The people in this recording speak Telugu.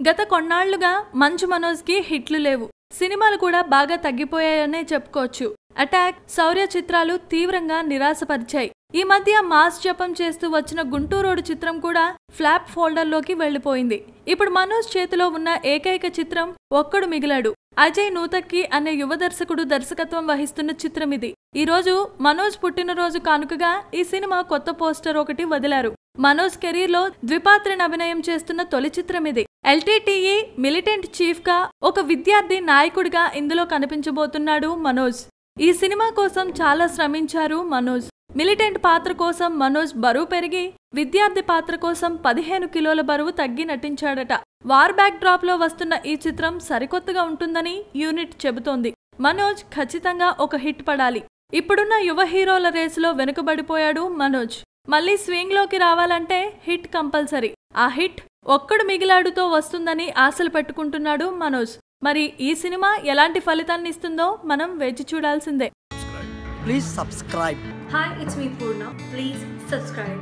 గత కొన్నాళ్లుగా మంచు మనోజ్కి హిట్లు లేవు. సినిమాలు కూడా బాగా తగ్గిపోయాయనే చెప్పుకోవచ్చు. అటాక్, శౌర్య చిత్రాలు తీవ్రంగా నిరాశపరిచాయి. ఈ మధ్య మాస్ జపం చేస్తూ వచ్చిన గుంటూరోడు చిత్రం కూడా ఫ్లాప్ ఫోల్డర్లోకి వెళ్లిపోయింది. ఇప్పుడు మనోజ్ చేతిలో ఉన్న ఏకైక చిత్రం ఒక్కడు మిగిలాడు. అజయ్ నూతక్కి అనే యువ దర్శకుడు దర్శకత్వం వహిస్తున్న చిత్రం ఇది. ఈ రోజు మనోజ్ పుట్టినరోజు కానుకగా ఈ సినిమా కొత్త పోస్టర్ ఒకటి వదిలారు. మనోజ్ కెరీర్ లో ద్విపాత్రను అభినయం చేస్తున్న తొలి చిత్రం ఇది. ఎల్టీటీఈ మిలిటెంట్ చీఫ్ గా ఒక విద్యార్థి నాయకుడిగా ఇందులో కనిపించబోతున్నాడు మనోజ్. ఈ సినిమా కోసం చాలా శ్రమించారు మనోజ్. మిలిటెంట్ పాత్ర కోసం మనోజ్ బరువు పెరిగి విద్యార్థి పాత్ర కోసం 15 కిలోల బరువు తగ్గి నటించాడట. వార్ బ్యాక్ డ్రాప్ లో వస్తున్న ఈ చిత్రం సరికొత్తగా ఉంటుందని యూనిట్ చెబుతోంది. మనోజ్ ఖచ్చితంగా ఒక హిట్ పడాలి. ఇప్పుడున్న యువ హీరోల రేసులో వెనుకబడిపోయాడు మనోజ్. మళ్లీ స్వింగ్ లోకి రావాలంటే హిట్ కంపల్సరీ. ఆ హిట్ ఒక్కడు మిగిలాడుతో వస్తుందని ఆశలు పెట్టుకుంటున్నాడు మనోజ్. మరి ఈ సినిమా ఎలాంటి ఫలితాన్ని ఇస్తుందో మనం వేచి చూడాల్సిందే. Please subscribe. Hi, it's me Purna. Please subscribe.